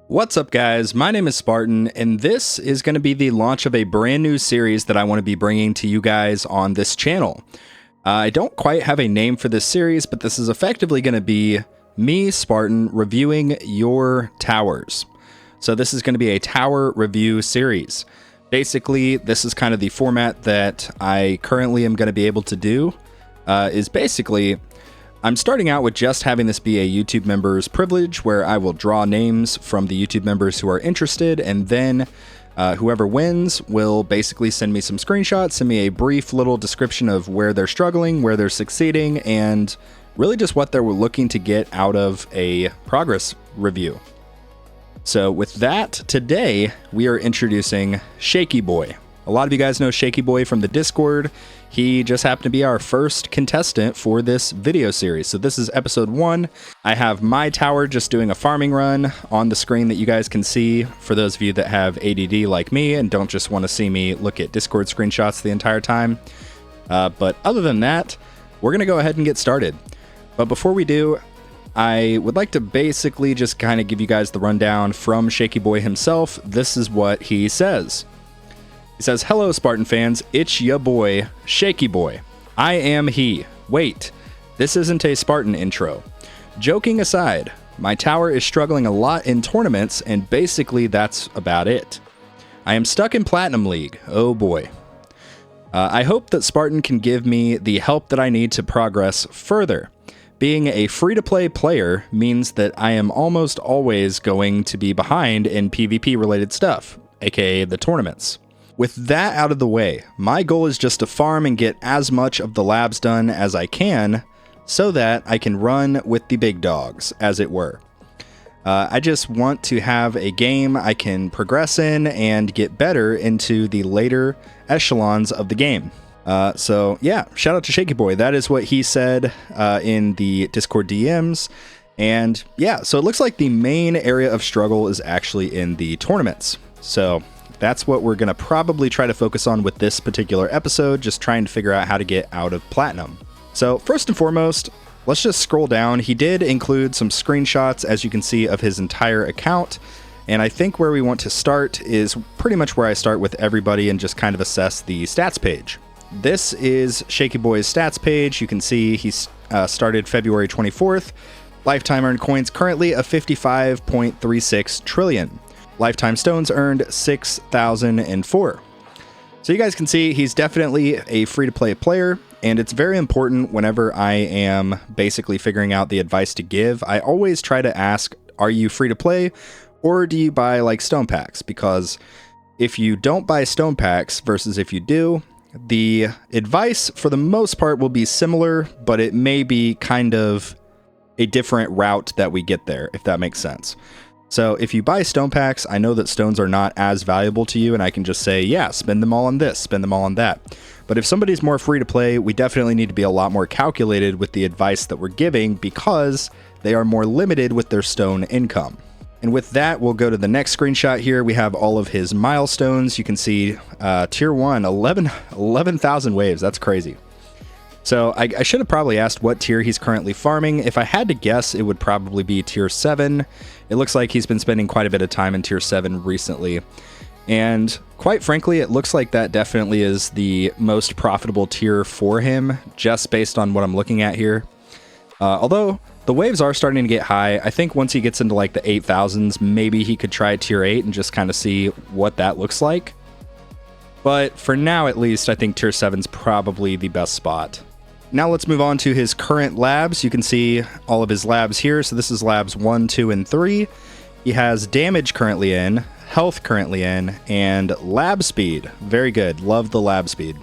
What's up, guys? My name is Spartan, and this is going to be the launch of a brand new series that I want to be bringing to you guys on this channel. I don't quite have a name for this series, but this is effectively going to be me, Spartan, reviewing your towers. So this is going to be a tower review series. Basically, this is kind of the format that I currently am going to be able to do, I'm starting out with just having this be a YouTube member's privilege, where I will draw names from the YouTube members who are interested, and then whoever wins will basically send me some screenshots, send me a brief little description of where they're struggling, where they're succeeding, and really just what they're looking to get out of a progress review. So with that, today we are introducing Shaky Boy. A lot of you guys know Shaky Boy from the Discord. He just happened to be our first contestant for this video series. So this is episode 1. I have my tower just doing a farming run on the screen that you guys can see, for those of you that have ADD like me and don't just want to see me look at Discord screenshots the entire time. But other than that, we're going to go ahead and get started. But before we do, I would like to basically just kind of give you guys the rundown from Shaky Boy himself. This is what he says. He says, "Hello, Spartan fans. It's ya boy, Shaky Boy. I am he. Wait, this isn't a Spartan intro. Joking aside, my tower is struggling a lot in tournaments, and basically that's about it. I am stuck in Platinum League. Oh boy. I hope that Spartan can give me the help that I need to progress further. Being a free-to-play player means that I am almost always going to be behind in PvP-related stuff, aka the tournaments. With that out of the way, my goal is just to farm and get as much of the labs done as I can so that I can run with the big dogs, as it were. I just want to have a game I can progress in and get better into the later echelons of the game." So yeah, shout out to Shaky Boy. That is what he said in the Discord DMs. And yeah, so it looks like the main area of struggle is actually in the tournaments. So that's what we're going to probably try to focus on with this particular episode, just trying to figure out how to get out of Platinum. So first and foremost, let's just scroll down. He did include some screenshots, as you can see, of his entire account. And I think where we want to start is pretty much where I start with everybody and just kind of assess the stats page. This is Shaky Boy's stats page. You can see he's started February 24th. Lifetime earned coins currently of 55.36 trillion. Lifetime stones earned 6,004. So you guys can see he's definitely a free-to-play player, and it's very important whenever I am basically figuring out the advice to give. I always try to ask, are you free-to-play, or do you buy like stone packs? Because if you don't buy stone packs versus if you do, the advice for the most part will be similar, but it may be kind of a different route that we get there, if that makes sense. So if you buy stone packs, I know that stones are not as valuable to you, and I can just say, yeah, spend them all on this, spend them all on that. But if somebody's more free to play, we definitely need to be a lot more calculated with the advice that we're giving, because they are more limited with their stone income. And with that, we'll go to the next screenshot here. We have all of his milestones. You can see tier 1, 11,000 waves. That's crazy. So I should have probably asked what tier he's currently farming. If I had to guess, it would probably be tier 7. It looks like he's been spending quite a bit of time in tier 7 recently. And quite frankly, it looks like that definitely is the most profitable tier for him, just based on what I'm looking at here. Although the waves are starting to get high, I think once he gets into like the 8,000s, maybe he could try tier 8 and just kind of see what that looks like. But for now, at least, I think tier 7's probably the best spot. Now let's move on to his current labs. You can see all of his labs here. So this is labs 1, 2, and 3. He has damage currently in, health currently in, and lab speed. Very good. Love the lab speed.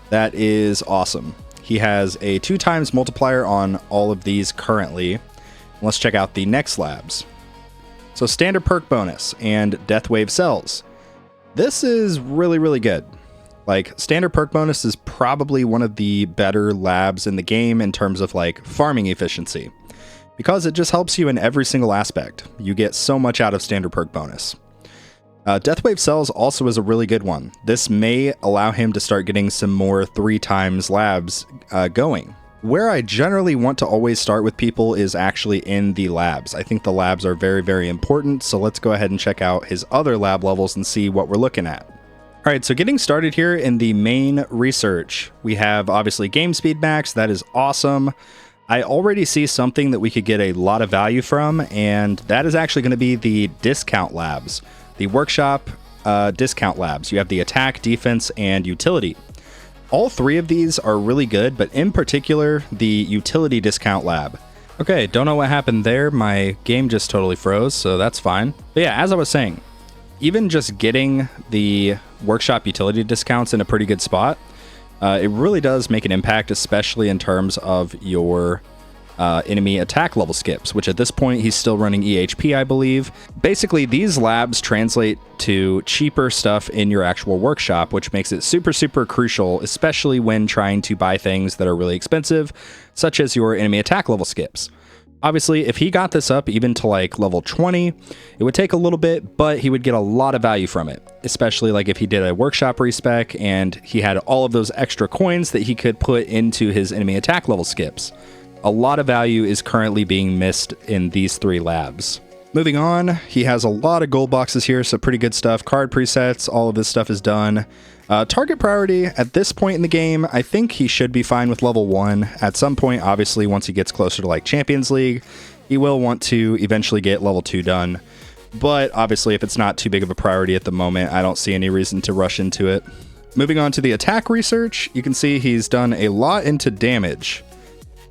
That is awesome. He has a 2x multiplier on all of these currently. Let's check out the next labs. So standard perk bonus and death wave cells. This is really, really good. Like, standard perk bonus is probably one of the better labs in the game in terms of like farming efficiency, because it just helps you in every single aspect. You get so much out of standard perk bonus. Death wave cells also is a really good one. This may allow him to start getting some more 3x labs going. where I generally want to always start with people is actually in the labs. I think the labs are very, very important, so let's go ahead and check out his other lab levels and see what we're looking at. All right, so getting started here in the main research, we have obviously game speed max. That is awesome. I already see something that we could get a lot of value from, and that is actually going to be the discount labs, the workshop discount labs. You have the attack, defense, and utility. All three of these are really good, but in particular, the utility discount lab. Okay, don't know what happened there. My game just totally froze, so that's fine. But yeah, as I was saying, even just getting the workshop utility discounts in a pretty good spot, it really does make an impact, especially in terms of your enemy attack level skips, which at this point he's still running EHP, I believe. Basically, these labs translate to cheaper stuff in your actual workshop, which makes it super, super crucial, especially when trying to buy things that are really expensive, such as your enemy attack level skips. Obviously, if he got this up even to like level 20, it would take a little bit, but he would get a lot of value from it, especially like if he did a workshop respec and he had all of those extra coins that he could put into his enemy attack level skips. A lot of value is currently being missed in these three labs. Moving on, he has a lot of gold boxes here, so pretty good stuff. Card presets, all of this stuff is done. Target priority, at this point in the game, I think he should be fine with level 1. At some point, obviously, once he gets closer to like Champions League, he will want to eventually get level 2 done. But obviously, if it's not too big of a priority at the moment, I don't see any reason to rush into it. Moving on to the attack research, you can see he's done a lot into damage.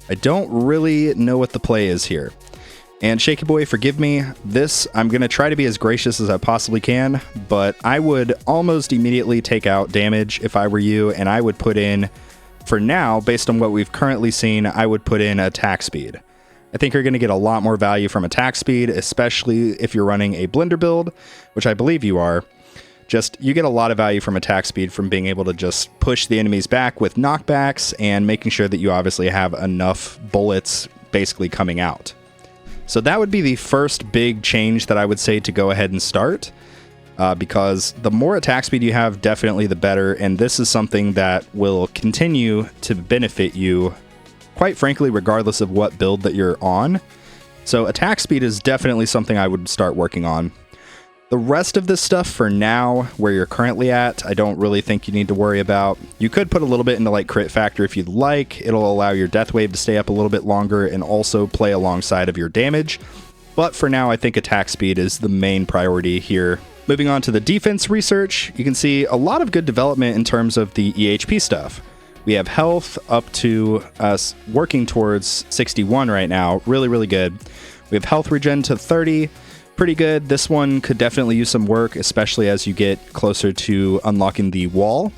I don't really know what the play is here. And Shaky Boy, forgive me, this, I'm going to try to be as gracious as I possibly can, but I would almost immediately take out damage if I were you, and I would put in, for now, based on what we've currently seen, I would put in attack speed. I think you're going to get a lot more value from attack speed, especially if you're running a blender build, which I believe you are. Just, you get a lot of value from attack speed from being able to just push the enemies back with knockbacks and making sure that you obviously have enough bullets basically coming out. So that would be the first big change that I would say to go ahead and start, because the more attack speed you have, definitely the better, and this is something that will continue to benefit you, quite frankly, regardless of what build that you're on. So attack speed is definitely something I would start working on. The rest of this stuff for now, where you're currently at, I don't really think you need to worry about. You could put a little bit into like crit factor if you'd like. It'll allow your death wave to stay up a little bit longer and also play alongside of your damage. But for now, I think attack speed is the main priority here. Moving on to the defense research, you can see a lot of good development in terms of the EHP stuff. We have health up to us working towards 61 right now. Really, really good. We have health regen to 30. Pretty good. This one could definitely use some work, especially as you get closer to unlocking the wall.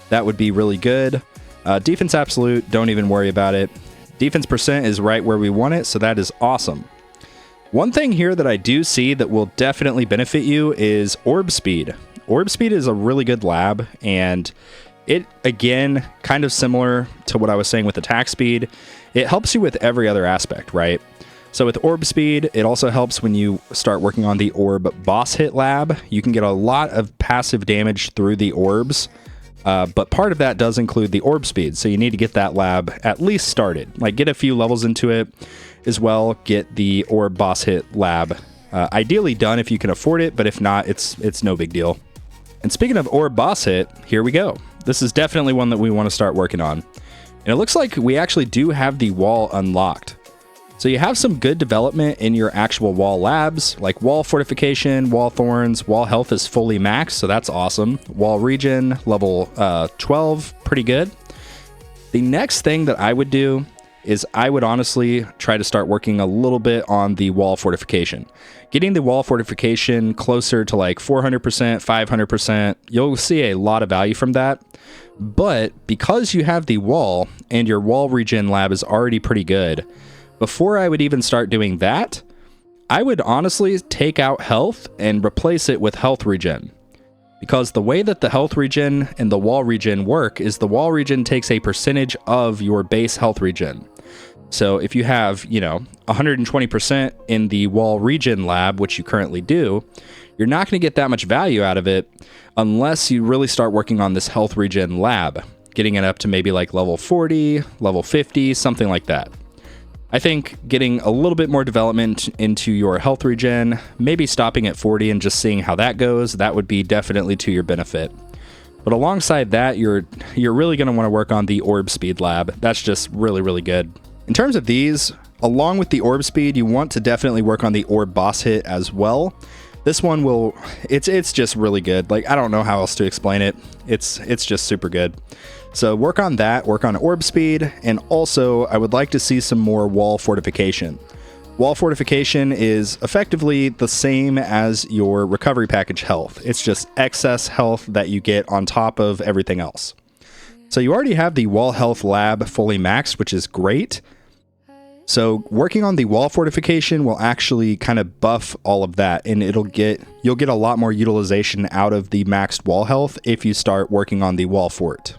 That would be really good. Defense absolute, don't even worry about it. Defense percent is right where we want it, so that is awesome. One thing here that I do see that will definitely benefit you is orb speed. Orb speed is a really good lab, and it, again, kind of similar to what I was saying with attack speed. It helps you with every other aspect, right? So with orb speed, it also helps when you start working on the orb boss hit lab. You can get a lot of passive damage through the orbs, but part of that does include the orb speed. So you need to get that lab at least started, like get a few levels into it as well. Get the orb boss hit lab ideally done if you can afford it, but if not, it's no big deal. And speaking of orb boss hit, here we go. This is definitely one that we want to start working on. And it looks like we actually do have the wall unlocked. So you have some good development in your actual wall labs, like wall fortification, wall thorns, wall health is fully maxed, so that's awesome. Wall regen, level 12, pretty good. The next thing that I would do is I would honestly try to start working a little bit on the wall fortification. Getting the wall fortification closer to like 400%, 500%, you'll see a lot of value from that. But because you have the wall and your wall regen lab is already pretty good, before I would even start doing that, I would honestly take out health and replace it with health regen. Because the way that the health regen and the wall regen work is the wall regen takes a percentage of your base health regen. So if you have, 120% in the wall regen lab, which you currently do, you're not going to get that much value out of it unless you really start working on this health regen lab. getting it up to maybe like level 40, level 50, something like that. I think getting a little bit more development into your health regen, maybe stopping at 40 and just seeing how that goes, that would be definitely to your benefit. But alongside that, you're really going to want to work on the orb speed lab. That's just really, really good. In terms of these, along with the orb speed, you want to definitely work on the orb boss hit as well. This one will, it's just really good. Like, I don't know how else to explain it. It's just super good. So work on that, work on orb speed, and also I would like to see some more wall fortification. Wall fortification is effectively the same as your recovery package health. It's just excess health that you get on top of everything else. So you already have the wall health lab fully maxed, which is great. So working on the wall fortification will actually kind of buff all of that, and you'll get a lot more utilization out of the maxed wall health if you start working on the wall fort.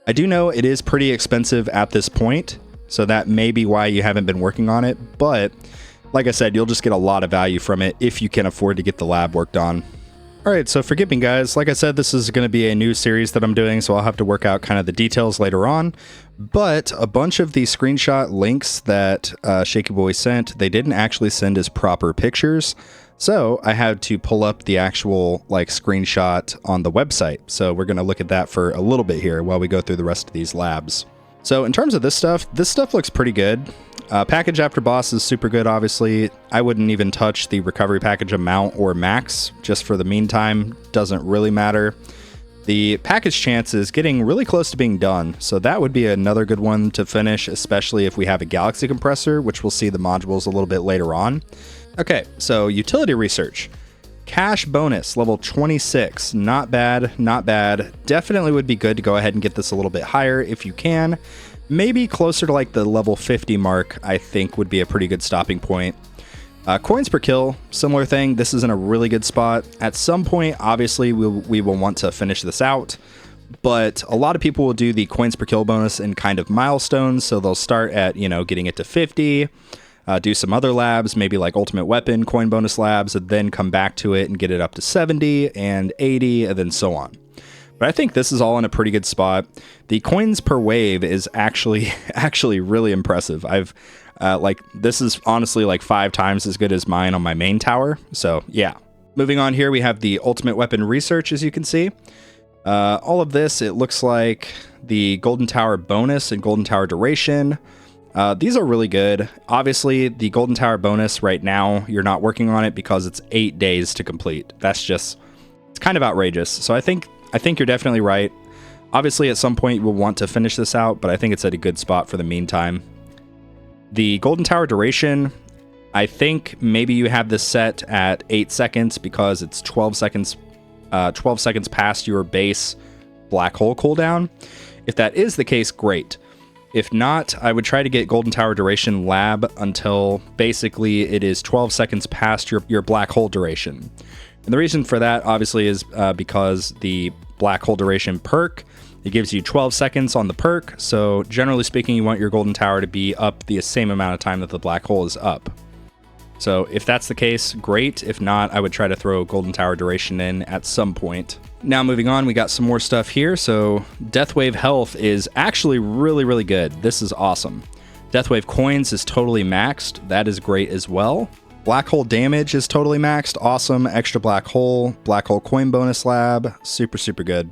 I do know it is pretty expensive at this point, so that may be why you haven't been working on it, but like I said, you'll just get a lot of value from it if you can afford to get the lab worked on. Alright, so forgive me guys, like I said, this is going to be a new series that I'm doing, so I'll have to work out kind of the details later on, but a bunch of the screenshot links that Shaky Boy sent, they didn't actually send as proper pictures, so I had to pull up the actual screenshot on the website, so we're going to look at that for a little bit here while we go through the rest of these labs. So in terms of this stuff looks pretty good. Package after boss is super good, obviously. I wouldn't even touch the recovery package amount or max, just for the meantime. Doesn't really matter. The package chance is getting really close to being done, so that would be another good one to finish, especially if we have a galaxy compressor, which we'll see the modules a little bit later on. Okay, so utility research. Cash bonus, level 26. Not bad, not bad. Definitely would be good to go ahead and get this a little bit higher if you can. Maybe closer to the level 50 mark, I think would be a pretty good stopping point. Coins per kill, similar thing. This is in a really good spot. At some point, obviously, we will want to finish this out, but a lot of people will do the coins per kill bonus in kind of milestones, so they'll start at, getting it to 50, do some other labs, maybe like ultimate weapon coin bonus labs, and then come back to it and get it up to 70 and 80, and then so on. But I think this is all in a pretty good spot. The coins per wave is actually really impressive. This is honestly 5 times as good as mine on my main tower. So yeah. Moving on here, we have the ultimate weapon research, as you can see. All of this, it looks like the golden tower bonus and golden tower duration. These are really good. Obviously, the golden tower bonus right now, you're not working on it because it's 8 days to complete. It's kind of outrageous. So I think you're definitely right. Obviously, at some point, you will want to finish this out, but I think it's at a good spot for the meantime. The golden tower duration, I think maybe you have this set at 8 seconds because it's 12 seconds past your base black hole cooldown. If that is the case, great. If not, I would try to get golden tower duration lab until basically it is 12 seconds past your black hole duration. And the reason for that, obviously, is because the black hole duration perk, it gives you 12 seconds on the perk. So generally speaking, you want your golden tower to be up the same amount of time that the black hole is up. So if that's the case, great. If not, I would try to throw golden tower duration in at some point. Now moving on, we got some more stuff here. So Deathwave health is actually really, really good. This is awesome. Deathwave coins is totally maxed. That is great as well. Black hole damage is totally maxed. Awesome. Extra black hole coin bonus lab. Super, super good.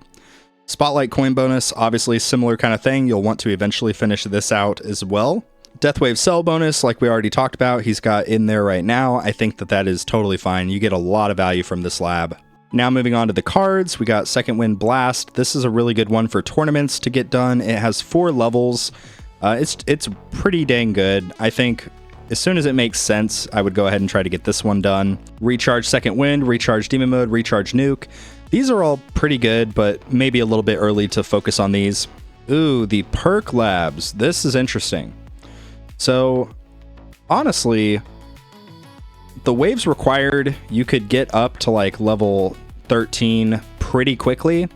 Spotlight coin bonus, obviously similar kind of thing. You'll want to eventually finish this out as well. Deathwave cell bonus, like we already talked about, he's got in there right now. I think that is totally fine. You get a lot of value from this lab. Now moving on to the cards, we got Second Wind Blast. This is a really good one for tournaments to get done. It has 4 levels. It's pretty dang good. I think as soon as it makes sense, I would go ahead and try to get this one done. Recharge Second Wind, Recharge Demon Mode, Recharge Nuke. These are all pretty good, but maybe a little bit early to focus on these. Ooh, the perk labs. This is interesting. So, honestly, the waves required, you could get up to level 13 pretty quickly.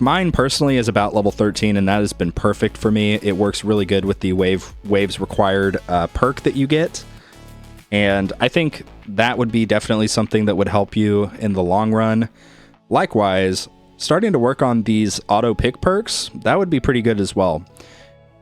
Mine personally is about level 13, and that has been perfect for me. It works really good with the waves required perk that you get. And I think that would be definitely something that would help you in the long run. Likewise, starting to work on these auto pick perks, that would be pretty good as well.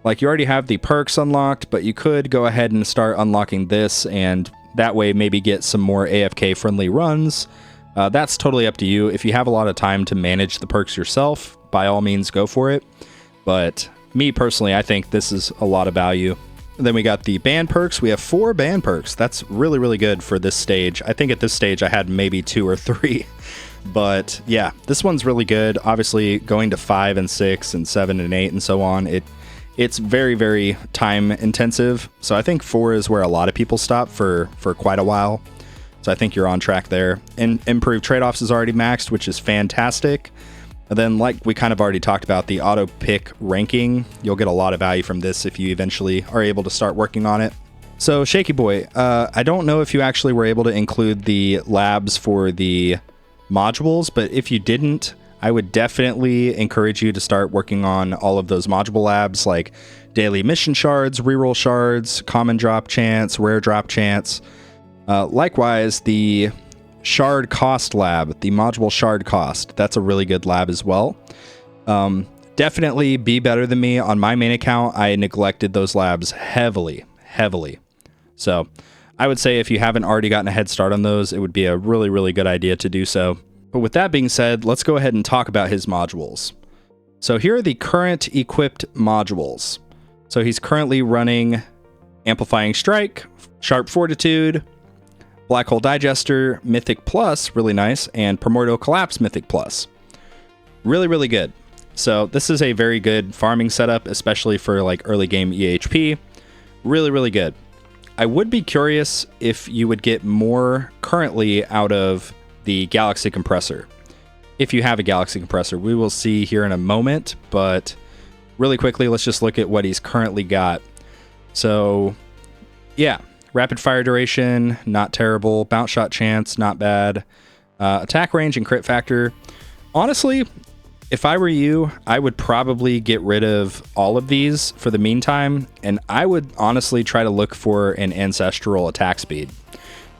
Like, you already have the perks unlocked, but you could go ahead and start unlocking this, and that way maybe get some more AFK friendly runs. That's totally up to you. If you have a lot of time to manage the perks yourself, by all means go for it. But me personally, I think this is a lot of value. Then we got the band perks. We have 4 band perks. That's really, really good for this stage. I think at this stage I had maybe 2 or 3. But yeah, this one's really good. Obviously, going to 5 and 6 and 7 and 8 and so on, it's very, very time intensive. So I think 4 is where a lot of people stop for quite a while. So I think you're on track there. And improved trade-offs is already maxed, which is fantastic. And then, like we kind of already talked about, the auto pick ranking, you'll get a lot of value from this if you eventually are able to start working on it. So Shaky Boy, I don't know if you actually were able to include the labs for the modules, but if you didn't, I would definitely encourage you to start working on all of those module labs, like daily mission shards, reroll shards, common drop chance, rare drop chance. Likewise, the shard cost lab, the module shard cost, that's a really good lab as well. Definitely be better than me. On my main account, I neglected those labs heavily. So I would say if you haven't already gotten a head start on those, it would be a really, really good idea to do so. But with that being said, let's go ahead and talk about his modules. So here are the current equipped modules. So he's currently running Amplifying Strike, Sharp Fortitude, Black Hole Digester, Mythic Plus, really nice, and Primordial Collapse Mythic Plus. Really, really good. So this is a very good farming setup, especially for like early game EHP. Really, really good. I would be curious if you would get more currently out of the Galaxy Compressor. If you have a Galaxy Compressor, we will see here in a moment, but really quickly, let's just look at what he's currently got. So yeah, rapid fire duration, not terrible. Bounce shot chance, not bad. Attack range and crit factor. Honestly, if I were you, I would probably get rid of all of these for the meantime, and I would honestly try to look for an ancestral attack speed.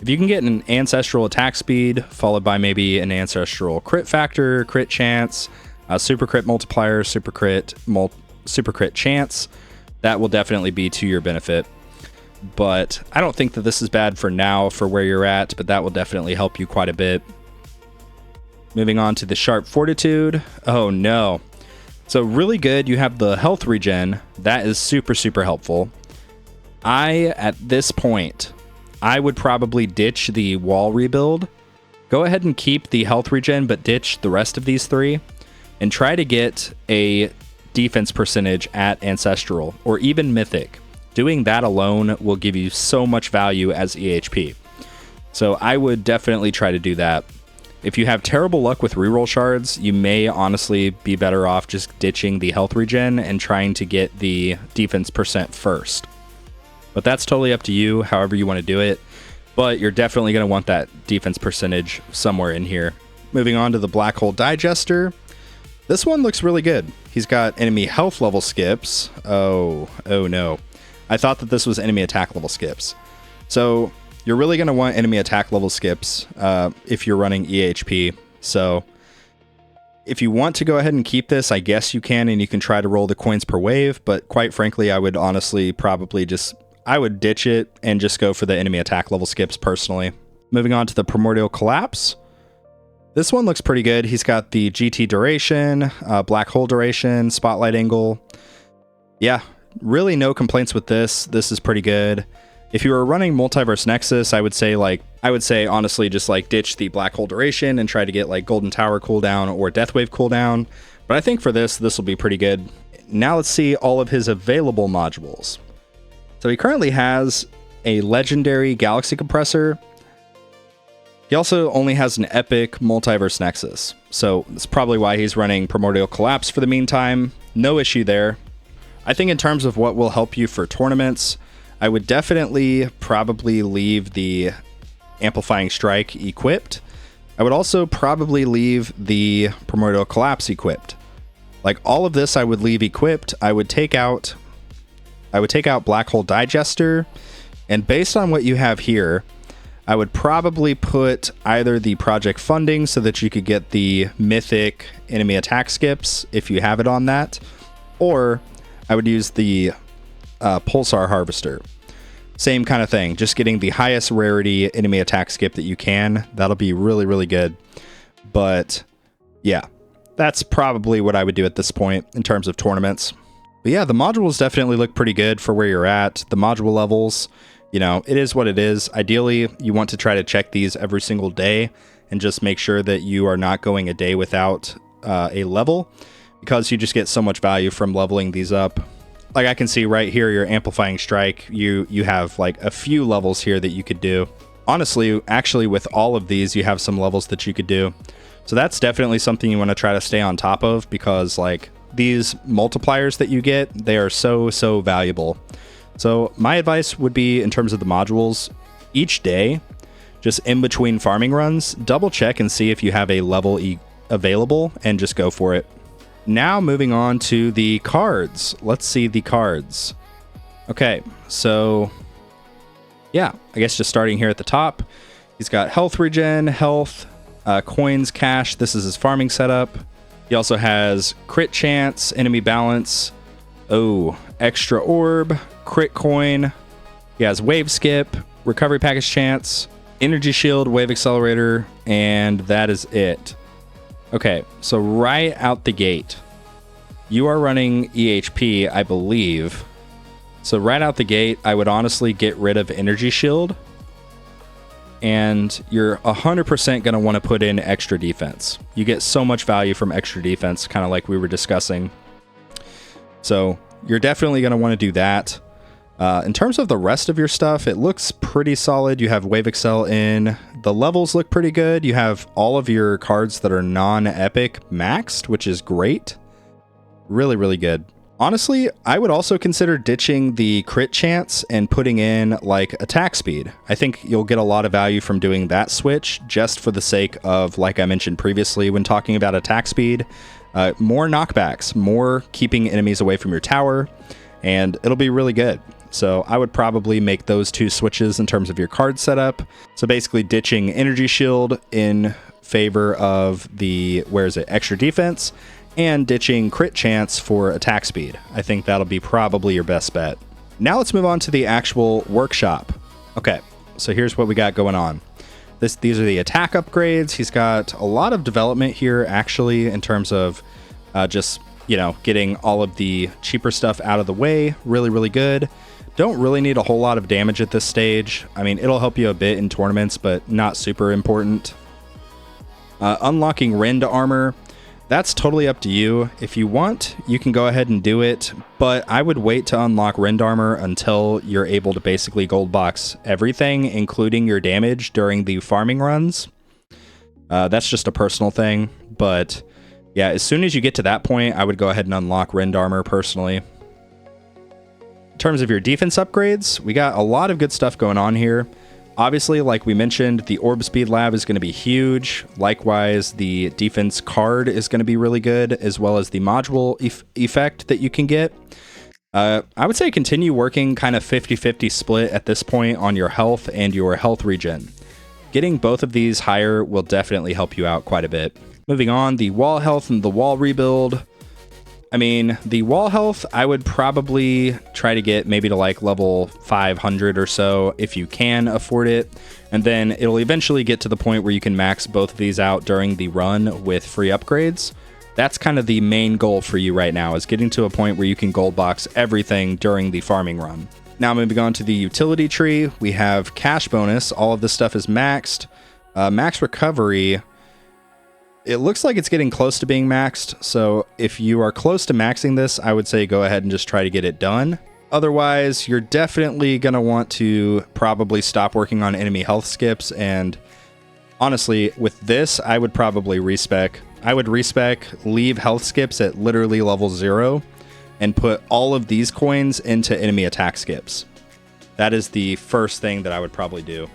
If you can get an ancestral attack speed, followed by maybe an ancestral crit factor, crit chance, super crit multiplier, super crit chance, that will definitely be to your benefit. But I don't think that this is bad for now for where you're at, but that will definitely help you quite a bit. Moving on to the Sharp Fortitude. Oh no. So really good. You have the health regen. That is super, super helpful. At this point, I would probably ditch the wall rebuild. Go ahead and keep the health regen, but ditch the rest of these 3. And try to get a defense percentage at Ancestral, or even Mythic. Doing that alone will give you so much value as EHP. So I would definitely try to do that. If you have terrible luck with reroll shards, you may honestly be better off just ditching the health regen and trying to get the defense percent first. But that's totally up to you, however you want to do it. But you're definitely going to want that defense percentage somewhere in here. Moving on to the Black Hole Digester. This one looks really good. He's got enemy health level skips. Oh no. I thought that this was enemy attack level skips. So you're really going to want enemy attack level skips if you're running EHP. So if you want to go ahead and keep this, I guess you can, and you can try to roll the coins per wave. But quite frankly, I would honestly probably I would ditch it and just go for the enemy attack level skips personally. Moving on to the Primordial Collapse. This one looks pretty good. He's got the GT duration, black hole duration, spotlight angle. Yeah, really no complaints with this. This is pretty good. If you were running Multiverse Nexus, I would say honestly just like ditch the black hole duration and try to get like Golden Tower cooldown or Deathwave cooldown. But I think for this will be pretty good. Now let's see all of his available modules. So he currently has a legendary Galaxy Compressor. He also only has an epic Multiverse Nexus. So that's probably why he's running Primordial Collapse for the meantime. No issue there. I think in terms of what will help you for tournaments, I would definitely probably leave the Amplifying Strike equipped. I would also probably leave the Primordial Collapse equipped. Like all of this I would leave equipped. I would take out Black Hole Digester, and based on what you have here, I would probably put either the project funding so that you could get the mythic enemy attack skips if you have it on that, or I would use the pulsar harvester. Same kind of thing, just getting the highest rarity enemy attack skip that you can. That'll be really, really good. But yeah, that's probably what I would do at this point in terms of tournaments. But yeah, the modules definitely look pretty good for where you're at. The module levels, you know, it is what it is. Ideally, you want to try to check these every single day and just make sure that you are not going a day without a level, because you just get so much value from leveling these up. Like I can see right here, your amplifying strike, you have like a few levels here that you could do. Honestly, actually with all of these, you have some levels that you could do. So that's definitely something you want to try to stay on top of, because like these multipliers that you get, they are so valuable. So my advice would be, in terms of the modules, each day, just in between farming runs, double check and see if you have a level available and just go for it. Now moving on to the cards. Let's see the cards. Okay, so yeah, I guess just starting here at the top, he's got health regen, health, coins, cash. This is his farming setup. He also has crit chance, enemy balance, extra orb, crit coin. He has wave skip, recovery package chance, energy shield, wave accelerator, and that is it. Okay, so right out the gate, you are running EHP, I believe. So right out the gate, I would honestly get rid of energy shield, and you're 100% going to want to put in extra defense. You get so much value from extra defense, kind of like we were discussing. So you're definitely going to want to do that. In terms of the rest of your stuff, it looks pretty solid. You have Wave Excel in. The levels look pretty good. You have all of your cards that are non-epic maxed, which is great. Really, really good. Honestly, I would also consider ditching the crit chance and putting in like attack speed. I think you'll get a lot of value from doing that switch, just for the sake of, like I mentioned previously when talking about attack speed, more knockbacks, more keeping enemies away from your tower, and it'll be really good. So I would probably make those two switches in terms of your card setup. So basically ditching energy shield in favor of the, extra defense, and ditching crit chance for attack speed. I think that'll be probably your best bet. Now let's move on to the actual workshop. Okay, so here's what we got going on. These are the attack upgrades. He's got a lot of development here, actually, in terms of just, getting all of the cheaper stuff out of the way. Really, really good. Don't really need a whole lot of damage at this stage. I mean, it'll help you a bit in tournaments, but not super important. Unlocking Rend armor. That's totally up to you. If you want, you can go ahead and do it, but I would wait to unlock Rend armor until you're able to basically gold box everything, including your damage during the farming runs. That's just a personal thing, but yeah, as soon as you get to that point, I would go ahead and unlock Rend armor personally. In terms of your defense upgrades, we got a lot of good stuff going on here. Obviously, like we mentioned, the Orb Speed Lab is going to be huge. Likewise, the defense card is going to be really good, as well as the module effect that you can get. I would say continue working kind of 50-50 split at this point on your health and your health regen. Getting both of these higher will definitely help you out quite a bit. Moving on, the wall health and the wall rebuild. I mean, the wall health, I would probably try to get maybe to like level 500 or so if you can afford it. And then it'll eventually get to the point where you can max both of these out during the run with free upgrades. That's kind of the main goal for you right now, is getting to a point where you can gold box everything during the farming run. Now moving on to the utility tree, we have cash bonus. All of this stuff is maxed. Max recovery. It looks like it's getting close to being maxed, so if you are close to maxing this, I would say go ahead and just try to get it done. Otherwise, you're definitely going to want to probably stop working on enemy health skips, and honestly, with this, I would probably respec. I would respec, leave health skips at literally level 0, and put all of these coins into enemy attack skips. That is the first thing that I would probably do.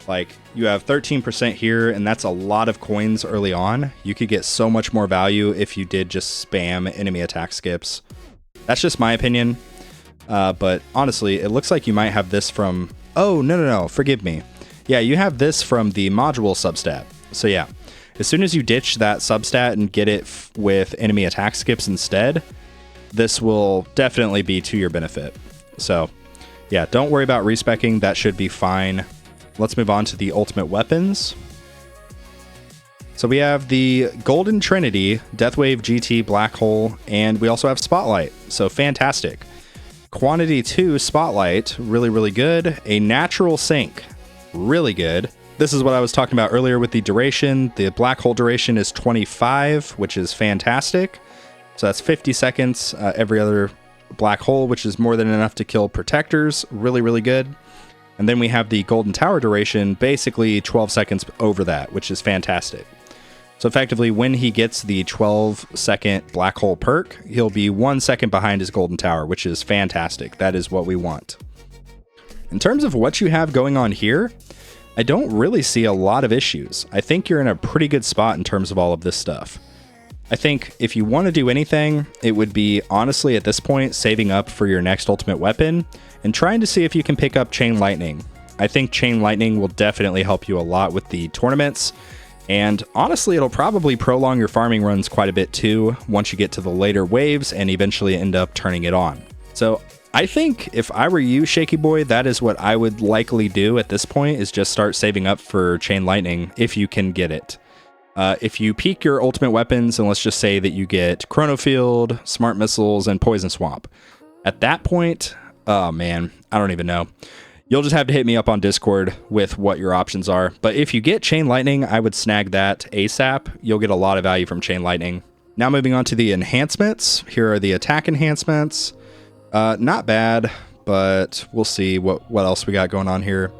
Like, you have 13% here, and that's a lot of coins early on. You could get so much more value if you did just spam enemy attack skips. That's just my opinion. But honestly, it looks like you might have this from... Oh, no, forgive me. Yeah, you have this from the module substat. So yeah, as soon as you ditch that substat and get it with enemy attack skips instead, this will definitely be to your benefit. So yeah, don't worry about respecking. That should be fine. Let's move on to the ultimate weapons. So we have the Golden Trinity, Deathwave GT Black Hole, and we also have Spotlight. So fantastic. Quantity 2 Spotlight, really, really good. A Natural Sync, really good. This is what I was talking about earlier with the duration. The Black Hole duration is 25, which is fantastic. So that's 50 seconds every other Black Hole, which is more than enough to kill Protectors. Really, really good. And then we have the Golden Tower duration, basically 12 seconds over that, which is fantastic. So effectively, when he gets the 12-second Black Hole perk, he'll be 1 second behind his Golden Tower, which is fantastic. That is what we want. In terms of what you have going on here, I don't really see a lot of issues. I think you're in a pretty good spot in terms of all of this stuff. I think if you want to do anything, it would be, honestly, at this point, saving up for your next ultimate weapon and trying to see if you can pick up Chain Lightning. I think Chain Lightning will definitely help you a lot with the tournaments. And honestly, it'll probably prolong your farming runs quite a bit too, once you get to the later waves and eventually end up turning it on. So I think if I were you, Shaky Boy, that is what I would likely do at this point, is just start saving up for Chain Lightning if you can get it. If you peak your ultimate weapons, and let's just say that you get Chrono Field, Smart Missiles, and Poison Swamp. At that point, oh man, I don't even know. You'll just have to hit me up on Discord with what your options are. But if you get Chain Lightning, I would snag that ASAP. You'll get a lot of value from Chain Lightning. Now moving on to the enhancements. Here are the attack enhancements. Not bad, but we'll see what else we got going on here.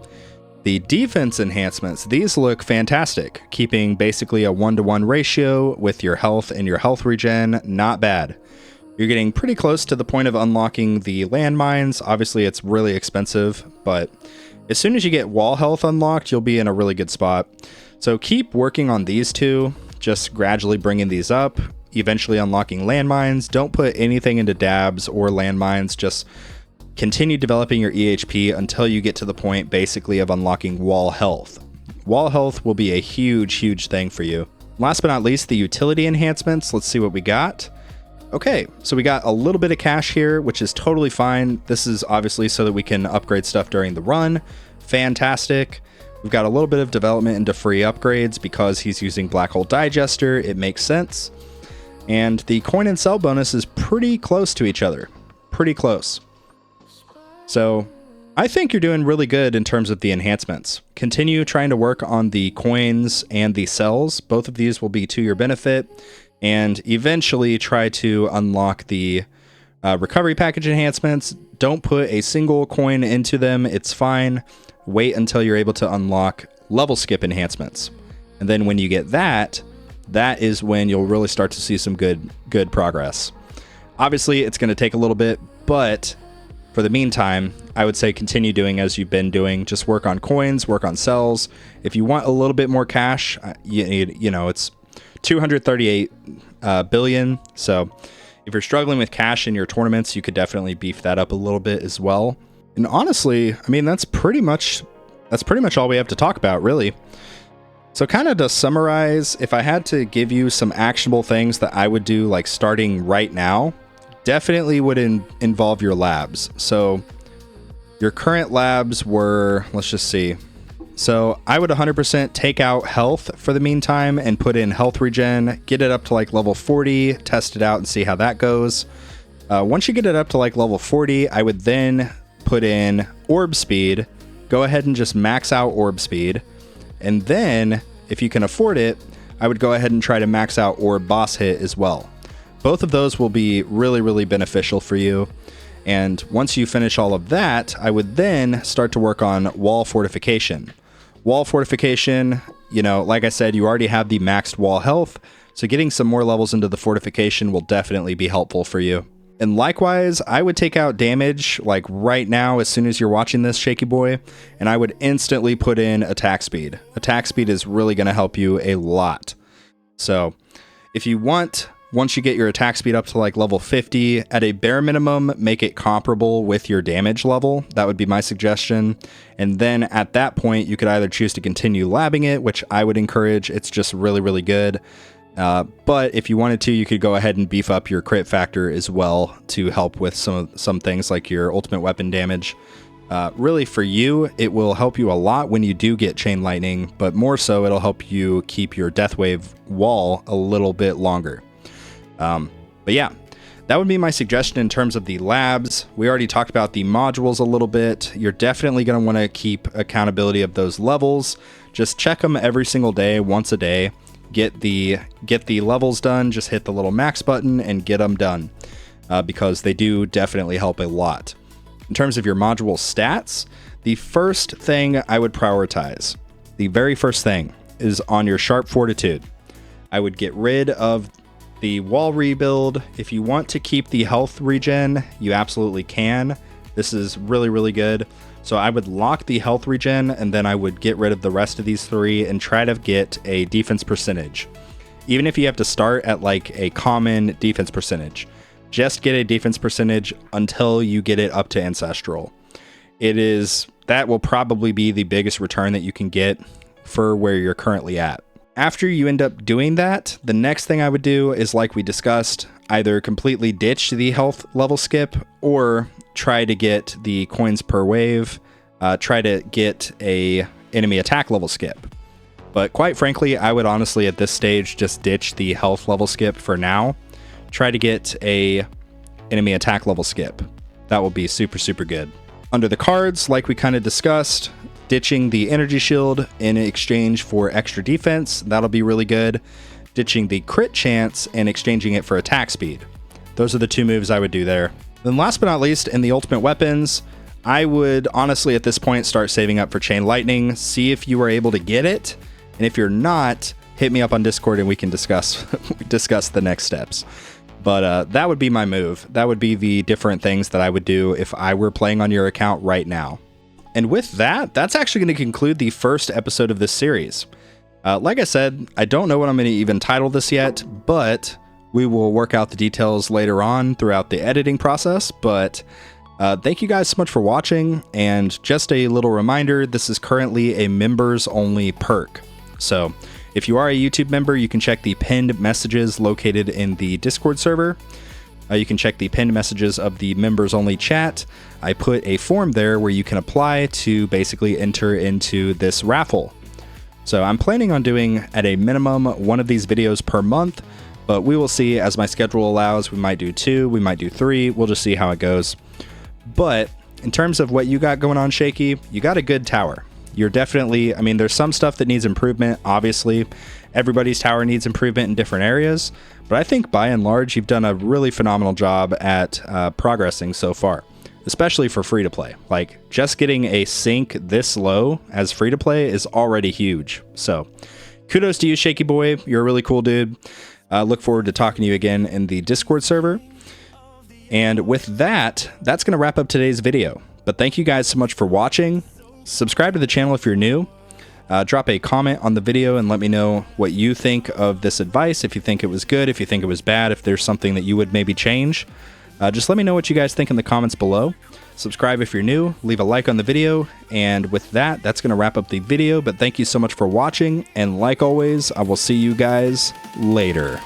The defense enhancements. These look fantastic. Keeping basically a 1-to-1 ratio with your health and your health regen. Not bad. You're getting pretty close to the point of unlocking the landmines. Obviously, it's really expensive, but as soon as you get wall health unlocked, you'll be in a really good spot. So keep working on these two, just gradually bringing these up, eventually unlocking landmines. Don't put anything into dabs or landmines, just continue developing your EHP until you get to the point, basically, of unlocking wall health. Wall health will be a huge, huge thing for you. Last but not least, the utility enhancements. Let's see what we got. Okay, so we got a little bit of cash here, which is totally fine. This is obviously so that we can upgrade stuff during the run. Fantastic. We've got a little bit of development into free upgrades because he's using Black Hole Digester. It makes sense. And the coin and sell bonus is pretty close to each other. Pretty close. So I think you're doing really good in terms of the enhancements. Continue trying to work on the coins and the cells. Both of these will be to your benefit. And eventually try to unlock the recovery package enhancements. Don't put a single coin into them. It's fine. Wait until you're able to unlock level skip enhancements. And then when you get that, that is when you'll really start to see some good progress. Obviously, it's going to take a little bit, but for the meantime, I would say continue doing as you've been doing. Just work on coins, work on cells. If you want a little bit more cash, you know, it's 238 billion. So if you're struggling with cash in your tournaments, you could definitely beef that up a little bit as well. And honestly, I mean, that's pretty much all we have to talk about, really. So kind of to summarize, if I had to give you some actionable things that I would do, like starting right now, definitely would involve your labs. So your current labs were, let's just see. So I would 100% take out health for the meantime and put in health regen, get it up to like level 40, test it out and see how that goes. Once you get it up to like level 40, I would then put in orb speed, go ahead and just max out orb speed. And then if you can afford it, I would go ahead and try to max out orb boss hit as well. Both of those will be really, really beneficial for you. And once you finish all of that, I would then start to work on wall fortification. Wall fortification, you know, like I said, you already have the maxed wall health, so getting some more levels into the fortification will definitely be helpful for you. And likewise, I would take out damage, like right now, as soon as you're watching this, Shaky Boy, and I would instantly put in attack speed. Attack speed is really going to help you a lot. So if you want once you get your attack speed up to like level 50, at a bare minimum, make it comparable with your damage level. That would be my suggestion. And then at that point, you could either choose to continue labbing it, which I would encourage. It's just really, really good. But if you wanted to, you could go ahead and beef up your crit factor as well to help with some things like your ultimate weapon damage. Really, for you, it will help you a lot when you do get Chain Lightning, but more so, it'll help you keep your Death Wave wall a little bit longer. But yeah, that would be my suggestion in terms of the labs. We already talked about the modules a little bit. You're definitely going to want to keep accountability of those levels. Just check them every single day, once a day. Get the levels done. Just hit the little max button and get them done, because they do definitely help a lot. In terms of your module stats, the first thing I would prioritize, the very first thing, is on your Sharp Fortitude. I would get rid of the wall rebuild. If you want to keep the health regen, you absolutely can. This is really, really good. So I would lock the health regen, and then I would get rid of the rest of these three and try to get a defense percentage. Even if you have to start at like a common defense percentage, just get a defense percentage until you get it up to Ancestral. That will probably be the biggest return that you can get for where you're currently at. After you end up doing that, the next thing I would do is, like we discussed, either completely ditch the health level skip or try to get the coins per wave, try to get a enemy attack level skip. But quite frankly, I would honestly at this stage just ditch the health level skip for now. Try to get a enemy attack level skip. That will be super, super good. Under the cards, like we kind of discussed, ditching the energy shield in exchange for extra defense, that'll be really good. Ditching the crit chance and exchanging it for attack speed. Those are the two moves I would do there. Then last but not least, in the ultimate weapons, I would honestly at this point start saving up for Chain Lightning, see if you are able to get it, and if you're not, hit me up on Discord and we can discuss the next steps. But that would be my move. That would be the different things that I would do if I were playing on your account right now. And with that, that's actually going to conclude the first episode of this series. Like I said, I don't know what I'm going to even title this yet, but we will work out the details later on throughout the editing process. But thank you guys so much for watching. And just a little reminder, this is currently a members only perk. So if you are a YouTube member, you can check the pinned messages located in the Discord server. You can check the pinned messages of the members only chat. I put a form there where you can apply to basically enter into this raffle. So I'm planning on doing at a minimum one of these videos per month, but we will see as my schedule allows. We might do 2, we might do 3. We'll just see how it goes. But in terms of what you got going on, Shaky, you got a good tower. You're definitely, I mean, there's some stuff that needs improvement. Obviously, everybody's tower needs improvement in different areas, but I think by and large, you've done a really phenomenal job at progressing so far, especially for free-to-play. Like, just getting a sync this low as free-to-play is already huge. So, kudos to you, Shaky Boy. You're a really cool dude. Look forward to talking to you again in the Discord server. And with that, that's going to wrap up today's video. But thank you guys so much for watching. Subscribe to the channel if you're new. Drop a comment on the video and let me know what you think of this advice. If you think it was good, if you think it was bad, if there's something that you would maybe change. Just let me know what you guys think in the comments below. Subscribe if you're new, leave a like on the video, and with that, that's going to wrap up the video, but thank you so much for watching, and like always, I will see you guys later.